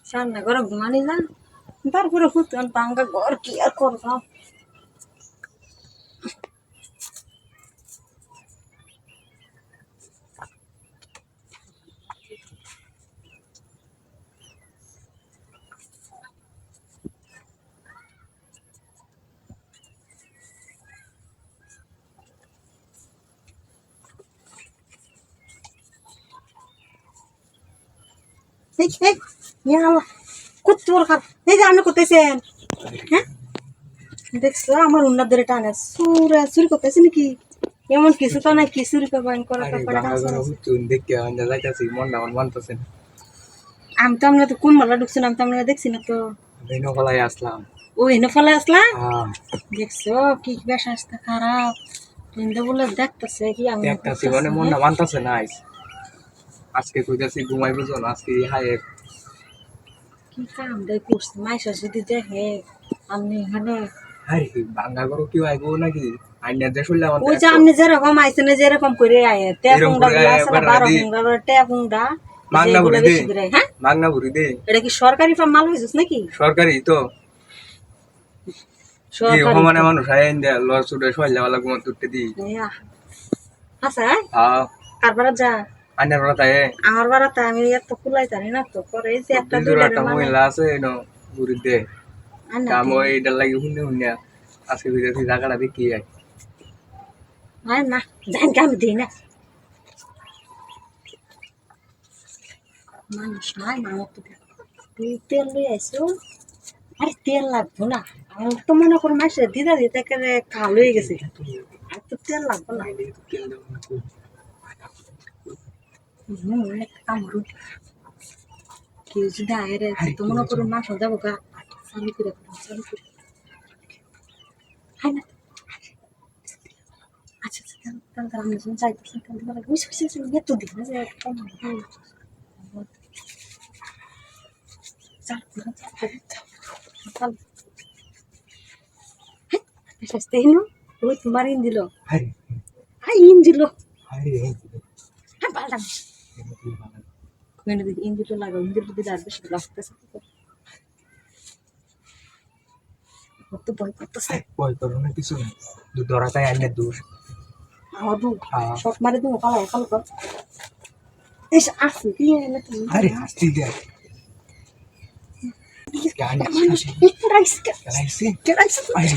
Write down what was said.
রান্না করে ঘুমানি না তারপরে হুতন পাঙ্গা ঘর কি আর করবাম আপনি করতেছেন হ্যাঁ দেখছো আমার উন্নত ধরে টানে চুরি করতেছে নাকি এমন কিছু তো নাই কি চুরি করবেন আমি তো আমরা তো কোন মালা ঢুকছিলাম তো আমরা দেখছি না তো আসলাম ও এনে ফলে আসলাম দেখছো কি বেশ আসতে খারাপ বলে দেখতেছে কি আমি মানে মনটা মানতেছে না আজকে কইতাছি ঘুমাই বুঝো না আজকে হাই কি কাম দেয় করছে মাইসা যদি দেখে আমি এখানে আরে বাঙ্গা করো কি আইবো নাকি আইনা যে শুনলে আমার ওই যে আপনি যেরকম আইছেন যেরকম করে আয়ে ট্যাপুংডা আছে না 12 ট্যাপুংডা মাগনা ভরি দে হ্যাঁ মাগনা ভরি দে এটা কি সরকারি ফার্ম মাল হইছস নাকি সরকারি তো এই সরকারি হমানে মানুষ আইন দে লস উড়ে শৈলা वाला ঘুম তুটতে দি আচ্ছা হ্যাঁ কারবার যা আইনার রাতায় আমার বাড়াতে আমি এত কুলাই জানি না তো পরে এই যে একটা দুইটা একটা মহিলা আছে নো ঘুরি দে কাম ওই এটার লাগি হুন্নে হুন্নে আজকে বিদেশি জায়গাটা দেখি আই না জান কাম দিই না মানুষ নাই মানুষ তো তেল লই আইসো আরে তেল লাগবো না আমি তো মনে করি মাসে দিদা দিতে করে কালো হয়ে গেছে আর তো তেল লাগবো না কামড় কেউ যদি আয়ের তো মনে করো মাস যাবো গা চালু করে হয় না আচ্ছা আচ্ছা আমি যখন যাইতেছি বুঝছি এত দিন না যে কম ওই তোমার ইন দিল ইন দিল পাল্টা ইন দিল লাগো ইন দিল দিলে আর বেশি লাগতেছে তো ভয় করতেছে ভয় করো না কিছু না ধরাটাই আইনের দোষ আদু শট মারে তুমি পালা পালা কর এস আসি কি এনে তুমি আরে হাসতি দে রাইস রাইস রাইস